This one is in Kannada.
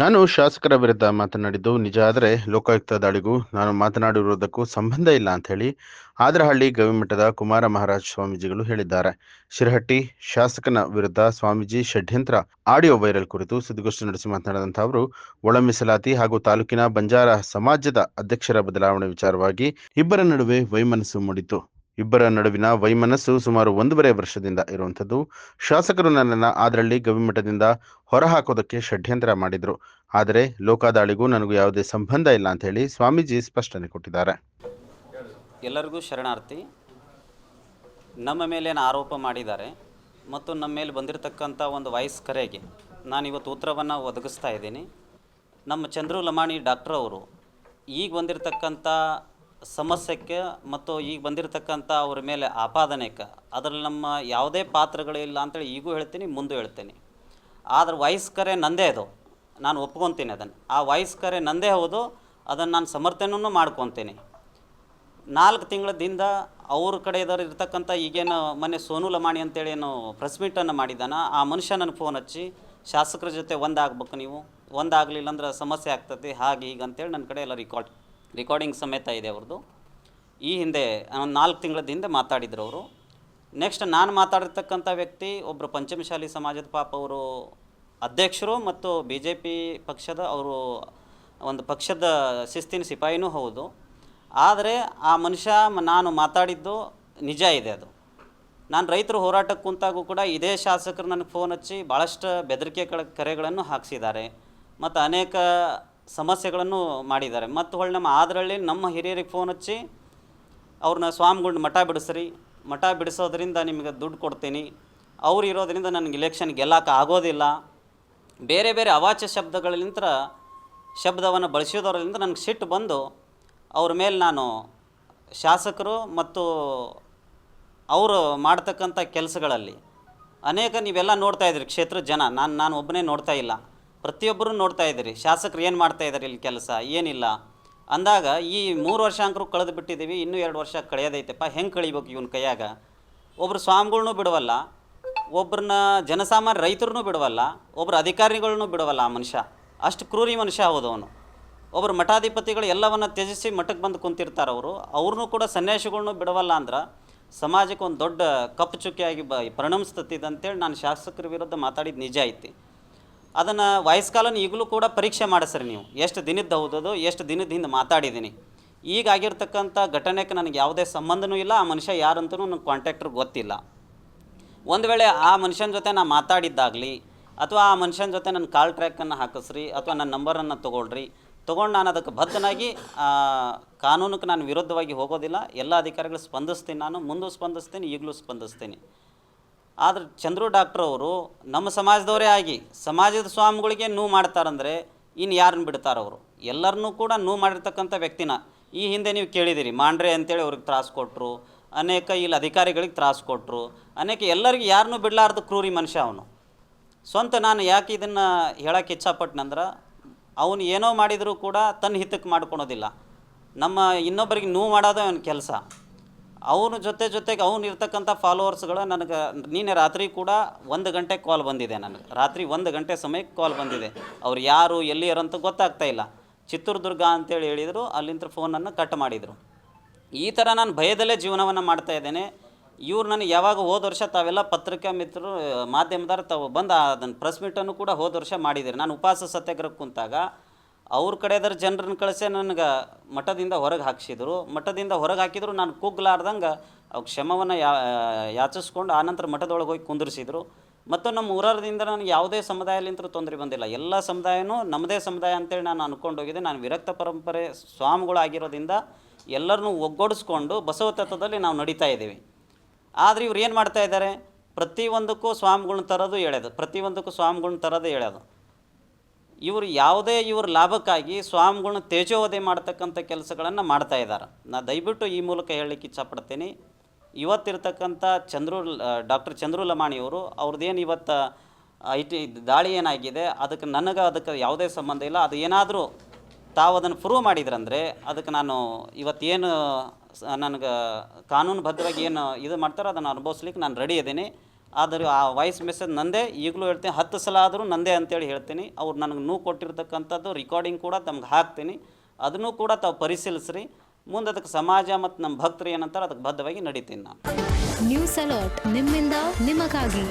ನಾನು ಶಾಸಕರ ವಿರುದ್ಧ ಮಾತನಾಡಿದ್ದು ನಿಜ ಆದರೆ ಲೋಕಾಯುಕ್ತ ದಾಳಿಗೂ ನಾನು ಮಾತನಾಡಿರುವುದಕ್ಕೂ ಸಂಬಂಧ ಇಲ್ಲ ಅಂತ ಹೇಳಿ ಆದರಹಳ್ಳಿ ಗವಿಮಠದ ಕುಮಾರ ಮಹಾರಾಜ್ ಸ್ವಾಮೀಜಿಗಳು ಹೇಳಿದ್ದಾರೆ. ಶಿರಹಟ್ಟಿ ಶಾಸಕನ ವಿರುದ್ಧ ಸ್ವಾಮೀಜಿ ಷಡ್ಯಂತ್ರ ಆಡಿಯೋ ವೈರಲ್ ಕುರಿತು ಸುದ್ದಿಗೋಷ್ಠಿ ನಡೆಸಿ ಮಾತನಾಡಿದಂಥ ಅವರು, ಒಳ ಮೀಸಲಾತಿ ಹಾಗೂ ತಾಲೂಕಿನ ಬಂಜಾರ ಸಮಾಜದ ಅಧ್ಯಕ್ಷರ ಬದಲಾವಣೆ ವಿಚಾರವಾಗಿ ಇಬ್ಬರ ನಡುವೆ ವೈಮನಸ್ಸು ಮೂಡಿತು. ಇಬ್ಬರ ನಡುವಿನ ವೈಮನಸ್ಸು ಸುಮಾರು 1.5 ವರ್ಷದಿಂದ ಇರುವಂಥದ್ದು. ಶಾಸಕರು ನನ್ನನ್ನು ಆದರಹಳ್ಳಿ ಗವಿಮಠದಿಂದ ಹೊರಹಾಕೋದಕ್ಕೆ ಷಡ್ಯಂತ್ರ ಮಾಡಿದ್ರು. ಆದರೆ ಲೋಕಾದಾಳಿಗೂ ನನಗೂ ಯಾವುದೇ ಸಂಬಂಧ ಇಲ್ಲ ಅಂತ ಹೇಳಿ ಸ್ವಾಮೀಜಿ ಸ್ಪಷ್ಟನೆ ಕೊಟ್ಟಿದ್ದಾರೆ. ಎಲ್ಲರಿಗೂ ಶರಣಾರ್ಥಿ. ನಮ್ಮ ಮೇಲೇನು ಆರೋಪ ಮಾಡಿದ್ದಾರೆ ಮತ್ತು ನಮ್ಮ ಮೇಲೆ ಬಂದಿರತಕ್ಕಂಥ ಒಂದು ವಾಯ್ಸ್ ಕರೆಗೆ ನಾನಿವತ್ತು ಉತ್ತರವನ್ನು ಒದಗಿಸ್ತಾ ಇದ್ದೀನಿ. ನಮ್ಮ ಚಂದ್ರು ಲಮಾಣಿ ಡಾಕ್ಟರ್ ಅವರು ಈಗ ಬಂದಿರತಕ್ಕಂಥ ಸಮಸ್ಯೆಗೆ ಮತ್ತು ಈಗ ಬಂದಿರತಕ್ಕಂಥ ಅವ್ರ ಮೇಲೆ ಆಪಾದನೆಗೆ ಅದರಲ್ಲಿ ನಮ್ಮ ಯಾವುದೇ ಪಾತ್ರಗಳಿಲ್ಲ ಅಂತೇಳಿ ಈಗೂ ಹೇಳ್ತೀನಿ, ಮುಂದೆ ಹೇಳ್ತೀನಿ. ಆದರೆ ವಾಯ್ಸ್ ಕರೆ ನಂದೇ ಅದು, ನಾನು ಒಪ್ಕೊತೀನಿ ಅದನ್ನು. ಆ ವಾಯ್ಸ್ ಕರೆ ನಂದೇ ಹೌದು, ಅದನ್ನು ನಾನು ಸಮರ್ಥನೆಯೂ ಮಾಡ್ಕೊತೀನಿ. 4 ತಿಂಗಳದಿಂದ ಅವ್ರ ಕಡೆ ಇರ್ತಕ್ಕಂಥ ಈಗೇನು ಮೊನ್ನೆ ಸೋನು ಲಮಾಣಿ ಅಂತೇಳಿ ಏನು ಪ್ರೆಸ್ ಮೀಟನ್ನು ಮಾಡಿದ್ದಾನ, ಆ ಮನುಷ್ಯ ನನಗೆ ಫೋನ್ ಹಚ್ಚಿ ಶಾಸಕರ ಜೊತೆ ಒಂದಾಗಬೇಕು, ನೀವು ಒಂದಾಗಲಿಲ್ಲ ಅಂದ್ರೆ ಸಮಸ್ಯೆ ಆಗ್ತದೆ, ಹಾಗೆ ಈಗ ಅಂತೇಳಿ ನನ್ನ ಕಡೆ ಎಲ್ಲ ರೆಕಾರ್ಡಿಂಗ್ ಸಮೇತ ಇದೆ ಅವ್ರದ್ದು. ಈ ಹಿಂದೆ 4 ತಿಂಗಳ ಹಿಂದೆ ಮಾತಾಡಿದ್ರು ಅವರು. ನೆಕ್ಸ್ಟ್ ನಾನು ಮಾತಾಡಿರ್ತಕ್ಕಂಥ ವ್ಯಕ್ತಿ ಒಬ್ಬರು ಪಂಚಮಶಾಲಿ ಸಮಾಜದ ಪಾಪ ಅವರು ಅಧ್ಯಕ್ಷರು ಮತ್ತು BJP ಪಕ್ಷದ ಅವರು ಒಂದು ಪಕ್ಷದ ಶಿಸ್ತಿನ ಸಿಪಾಯಿನೂ ಹೌದು. ಆದರೆ ಆ ಮನುಷ್ಯ ನಾನು ಮಾತಾಡಿದ್ದು ನಿಜ ಇದೆ. ಅದು ನಾನು ರೈತರು ಹೋರಾಟಕ್ಕೆ ಕುಂತಾಗೂ ಕೂಡ ಇದೇ ಶಾಸಕರು ನನಗೆ ಫೋನ್ ಹಚ್ಚಿ ಭಾಳಷ್ಟು ಬೆದರಿಕೆ ಕರೆಗಳನ್ನು ಹಾಕಿಸಿದ್ದಾರೆ ಮತ್ತು ಅನೇಕ ಸಮಸ್ಯೆಗಳನ್ನು ಮಾಡಿದ್ದಾರೆ. ಮತ್ತು ಹೊಳ್ಳಿ ನಮ್ಮ ಆದರಳ್ಳಿ ನಮ್ಮ ಹಿರಿಯರಿಗೆ ಫೋನ್ ಹಚ್ಚಿ ಅವ್ರನ್ನ ಸ್ವಾಮಿಗಳ್ನ ಮಠ ಬಿಡಿಸ್ರಿ, ಮಠ ಬಿಡಿಸೋದ್ರಿಂದ ನಿಮಗೆ ದುಡ್ಡು ಕೊಡ್ತೀನಿ, ಅವ್ರು ಇರೋದರಿಂದ ನನಗೆ ಇಲೆಕ್ಷನ್ ಗೆಲ್ಲಕ್ಕೆ ಆಗೋದಿಲ್ಲ, ಬೇರೆ ಬೇರೆ ಅವಾಚ್ಯ ಶಬ್ದವನ್ನು ಬಳಸಿದವರಿಂದ ನನಗೆ ಸಿಟ್ಟು ಬಂದು ಅವ್ರ ಮೇಲೆ ನಾನು ಶಾಸಕರು ಮತ್ತು ಅವರು ಮಾಡ್ತಕ್ಕಂಥ ಕೆಲಸಗಳಲ್ಲಿ ಅನೇಕ ನೀವೆಲ್ಲ ನೋಡ್ತಾ ಇದ್ದೀರಿ, ಕ್ಷೇತ್ರದ ಜನ, ನಾನು ಒಬ್ಬನೇ ನೋಡ್ತಾ ಇಲ್ಲ, ಪ್ರತಿಯೊಬ್ಬರೂ ನೋಡ್ತಾ ಇದ್ದೀರಿ ಶಾಸಕರು ಏನು ಮಾಡ್ತಾಯಿದ್ದಾರೆ ಇಲ್ಲಿ ಕೆಲಸ ಏನಿಲ್ಲ ಅಂದಾಗ ಈ 3 ವರ್ಷ ಅಂಕರು ಕಳೆದು ಬಿಟ್ಟಿದ್ದೀವಿ, ಇನ್ನೂ 2 ವರ್ಷ ಕಳೆಯೋದೈತೆಪ್ಪ, ಹೆಂಗೆ ಕಳಿಬೇಕು ಇವನ ಕೈಯಾಗ? ಒಬ್ಬರು ಸ್ವಾಮಿಗಳ್ನೂ ಬಿಡವಲ್ಲ, ಒಬ್ಬರನ್ನ ಜನಸಾಮಾನ್ಯ ರೈತರನ್ನೂ ಬಿಡವಲ್ಲ, ಒಬ್ಬರು ಅಧಿಕಾರಿಗಳನ್ನೂ ಬಿಡವಲ್ಲ. ಆ ಮನುಷ್ಯ ಅಷ್ಟು ಕ್ರೂರಿ ಮನುಷ್ಯ ಹೌದು ಅವನು. ಒಬ್ಬರು ಮಠಾಧಿಪತಿಗಳು ಎಲ್ಲವನ್ನು ತ್ಯಜಿಸಿ ಮಠಕ್ಕೆ ಬಂದು ಕುಂತಿರ್ತಾರೆ ಅವರು, ಅವ್ರನ್ನೂ ಕೂಡ ಸನ್ಯಾಸಿಗಳ್ನೂ ಬಿಡವಲ್ಲ ಅಂದ್ರೆ ಸಮಾಜಕ್ಕೆ ಒಂದು ದೊಡ್ಡ ಕಪ್ಪು ಚುಕ್ಕಿಯಾಗಿ ಪರಿಣಮಿಸ್ತತಿದೆ ಅಂತೇಳಿ ನಾನು ಶಾಸಕರ ವಿರುದ್ಧ ಮಾತಾಡಿದ್ದು ನಿಜ ಐತಿ. ಅದನ್ನು ವಾಯ್ಸ್ ಕಾಲನ್ನು ಈಗಲೂ ಕೂಡ ಪರೀಕ್ಷೆ ಮಾಡಿಸ್ರಿ ನೀವು, ಎಷ್ಟು ದಿನದ್ದು ಹೌದದು, ಎಷ್ಟು ದಿನದ ಹಿಂದೆ ಮಾತಾಡಿದ್ದೀನಿ. ಈಗ ಆಗಿರ್ತಕ್ಕಂಥ ಘಟನೆಗೆ ನನಗೆ ಯಾವುದೇ ಸಂಬಂಧನೂ ಇಲ್ಲ, ಆ ಮನುಷ್ಯ ಯಾರಂತೂ ನನಗೆ ಕಾಂಟ್ಯಾಕ್ಟ್ರಿಗೆ ಗೊತ್ತಿಲ್ಲ. ಒಂದು ವೇಳೆ ಆ ಮನುಷ್ಯನ ಜೊತೆ ನಾನು ಮಾತಾಡಿದ್ದಾಗಲಿ ಅಥವಾ ಆ ಮನುಷ್ಯನ ಜೊತೆ ನನ್ನ ಕಾಲ್ ಟ್ರ್ಯಾಕನ್ನು ಹಾಕಿಸ್ರಿ ಅಥವಾ ನನ್ನ ನಂಬರನ್ನು ತೊಗೊಳ್ರಿ, ತೊಗೊಂಡು ನಾನು ಅದಕ್ಕೆ ಬದ್ಧನಾಗಿ ಕಾನೂನಿಗೆ ನಾನು ವಿರುದ್ಧವಾಗಿ ಹೋಗೋದಿಲ್ಲ. ಎಲ್ಲ ಅಧಿಕಾರಿಗಳು ಸ್ಪಂದಿಸ್ತೀನಿ, ನಾನು ಮುಂದೂ ಸ್ಪಂದಿಸ್ತೀನಿ, ಈಗಲೂ ಸ್ಪಂದಿಸ್ತೀನಿ. ಆದರೆ ಚಂದ್ರು ಡಾಕ್ಟ್ರ್ ಅವರು ನಮ್ಮ ಸಮಾಜದವರೇ ಆಗಿ ಸಮಾಜದ ಸ್ವಾಮಿಗಳಿಗೆ ನೋವು ಮಾಡ್ತಾರಂದರೆ ಇನ್ನು ಯಾರನ್ನು ಬಿಡ್ತಾರವರು? ಎಲ್ಲರನ್ನೂ ಕೂಡ ನೋವು ಮಾಡಿರ್ತಕ್ಕಂಥ ವ್ಯಕ್ತಿನ ಈ ಹಿಂದೆ ನೀವು ಕೇಳಿದ್ದೀರಿ, ಮಾಂಡ್ರೆ ಅಂತೇಳಿ ಅವ್ರಿಗೆ ತ್ರಾಸು ಕೊಟ್ಟರು, ಅನೇಕ ಇಲ್ಲಿ ಅಧಿಕಾರಿಗಳಿಗೆ ತ್ರಾಸು ಕೊಟ್ಟರು, ಅನೇಕ ಎಲ್ಲರಿಗೆ ಯಾರನ್ನೂ ಬಿಡಲಾರ್ದು ಕ್ರೂರಿ ಮನುಷ್ಯ ಅವನು. ಸ್ವಂತ ನಾನು ಯಾಕೆ ಇದನ್ನು ಹೇಳೋಕ್ಕೆ ಇಚ್ಛಪಟ್ಟನಂದ್ರೆ, ಅವನು ಏನೋ ಮಾಡಿದರೂ ಕೂಡ ತನ್ನ ಹಿತಕ್ಕೆ ಮಾಡ್ಕೊಳೋದಿಲ್ಲ, ನಮ್ಮ ಇನ್ನೊಬ್ಬರಿಗೆ ನೋವು ಮಾಡೋದು ಅವನ ಕೆಲಸ. ಅವನ ಜೊತೆಗೆ ಅವನು ಇರ್ತಕ್ಕಂಥ ಫಾಲೋವರ್ಸ್ಗಳು ನನಗೆ ನಿನ್ನೆ ರಾತ್ರಿ ಕೂಡ 1 ಗಂಟೆ ಕಾಲ್ ಬಂದಿದೆ, ನನಗೆ ರಾತ್ರಿ 1 ಗಂಟೆ ಸಮಯಕ್ಕೆ ಕಾಲ್ ಬಂದಿದೆ. ಅವ್ರು ಯಾರು ಎಲ್ಲಿಯರಂತ ಗೊತ್ತಾಗ್ತಾ ಇಲ್ಲ. ಚಿತ್ರದುರ್ಗ ಅಂತೇಳಿ ಹೇಳಿದರು, ಅಲ್ಲಿಂದ ಫೋನನ್ನು ಕಟ್ ಮಾಡಿದರು. ಈ ಥರ ನಾನು ಭಯದಲ್ಲೇ ಜೀವನವನ್ನು ಮಾಡ್ತಾಯಿದ್ದೇನೆ. ಇವ್ರು ನನಗೆ ಯಾವಾಗ ಹೋದ ವರ್ಷ ತಾವೆಲ್ಲ ಪತ್ರಿಕಾ ಮಿತ್ರರು ಮಾಧ್ಯಮದವ್ರು ತಾವು ಬಂದು ಅದನ್ನು ಪ್ರೆಸ್ ಮೀಟನ್ನು ಕೂಡ ಹೋದ ವರ್ಷ ಮಾಡಿದ್ದೀರಿ. ನಾನು ಉಪವಾಸ ಸತ್ಯಾಗ್ರಹಕ್ಕೆ ಕುಂತಾಗ ಅವ್ರ ಕಡೆದರ ಜನರನ್ನು ಕಳಿಸೇ ನನಗೆ ಮಠದಿಂದ ಹೊರಗೆ ಹಾಕಿಸಿದ್ರು. ಮಠದಿಂದ ಹೊರಗೆ ಹಾಕಿದ್ರು, ನಾನು ಕುಗ್ಲಾರ್ದಂಗೆ ಅವ್ರು ಕ್ಷಮವನ್ನು ಯಾಚಿಸ್ಕೊಂಡು ಆನಂತರ ಮಠದೊಳಗೆ ಹೋಗಿ ಕುಂದಿರಿಸಿದ್ರು. ಮತ್ತು ನಮ್ಮ ಊರದಿಂದ ನನಗೆ ಯಾವುದೇ ಸಮುದಾಯಲಿಂತ ತೊಂದರೆ ಬಂದಿಲ್ಲ, ಎಲ್ಲ ಸಮುದಾಯನೂ ನಮ್ಮದೇ ಸಮುದಾಯ ಅಂತೇಳಿ ನಾನು ಅಂದ್ಕೊಂಡೋಗಿದೆ. ನಾನು ವಿರಕ್ತ ಪರಂಪರೆ ಸ್ವಾಮಿಗಳಾಗಿರೋದ್ರಿಂದ ಎಲ್ಲರನ್ನೂ ಒಗ್ಗೂಡಿಸ್ಕೊಂಡು ಬಸವ ತತ್ವದಲ್ಲಿ ನಾವು ನಡೀತಾ ಇದ್ದೀವಿ. ಆದರೆ ಇವ್ರು ಏನು ಮಾಡ್ತಾಯಿದ್ದಾರೆ, ಪ್ರತಿಯೊಂದಕ್ಕೂ ಸ್ವಾಮಿಗಳ್ನ ತರೋದು ಹೇಳೋದು, ಪ್ರತಿಯೊಂದಕ್ಕೂ ಸ್ವಾಮಿಗಳ್ನ ತರೋದು ಹೇಳೋದು. ಇವರು ಯಾವುದೇ ಇವ್ರ ಲಾಭಕ್ಕಾಗಿ ಸ್ವಾಮಿಗಳ್ನ ತೇಜೋವಧೆ ಮಾಡ್ತಕ್ಕಂಥ ಕೆಲಸಗಳನ್ನು ಮಾಡ್ತಾಯಿದ್ದಾರೆ. ನಾನು ದಯವಿಟ್ಟು ಈ ಮೂಲಕ ಹೇಳಲಿಕ್ಕೆ ಇಚ್ಛಪಡ್ತೀನಿ, ಇವತ್ತಿರ್ತಕ್ಕಂಥ ಡಾಕ್ಟರ್ ಚಂದ್ರು ಲಮಾಣಿಯವರು ಅವ್ರದ್ದೇನು ಇವತ್ತು ದಾಳಿ ಏನಾಗಿದೆ ಅದಕ್ಕೆ ಯಾವುದೇ ಸಂಬಂಧ ಇಲ್ಲ. ಅದು ಏನಾದರೂ ತಾವು ಅದನ್ನು ಪ್ರೂವ್ ಮಾಡಿದ್ರಂದರೆ ಅದಕ್ಕೆ ನಾನು ಇವತ್ತೇನು ನನಗೆ ಕಾನೂನುಬದ್ಧವಾಗಿ ಏನು ಇದು ಮಾಡ್ತಾರೋ ಅದನ್ನು ಅನುಭವಿಸ್ಲಿಕ್ಕೆ ನಾನು ರೆಡಿ ಇದ್ದೀನಿ. ಆದರೆ ಆ ವಾಯ್ಸ್ ಮೆಸೇಜ್ ನಂದೇ, ಈಗಲೂ ಹೇಳ್ತೀನಿ, 10 ಸಲ ಆದರೂ ನಂದೇ ಅಂತೇಳಿ ಹೇಳ್ತೀನಿ. ಅವ್ರು ನನಗೆ ನೋವು ಕೊಟ್ಟಿರ್ತಕ್ಕಂಥದ್ದು ರೆಕಾರ್ಡಿಂಗ್ ಕೂಡ ತಮ್ಗೆ ಹಾಕ್ತೀನಿ, ಅದನ್ನು ಕೂಡ ತಾವು ಪರಿಶೀಲಿಸ್ರಿ. ಮುಂದೆ ಅದಕ್ಕೆ ಸಮಾಜ ಮತ್ತು ನಮ್ಮ ಭಕ್ತರು ಏನಂತಾರೆ ಅದಕ್ಕೆ ಬದ್ಧವಾಗಿ ನಡೀತೀನಿ ನಾನು. ನ್ಯೂಸ್ ಅಲರ್ಟ್, ನಿಮ್ಮಿಂದ ನಿಮಗಾಗಿ.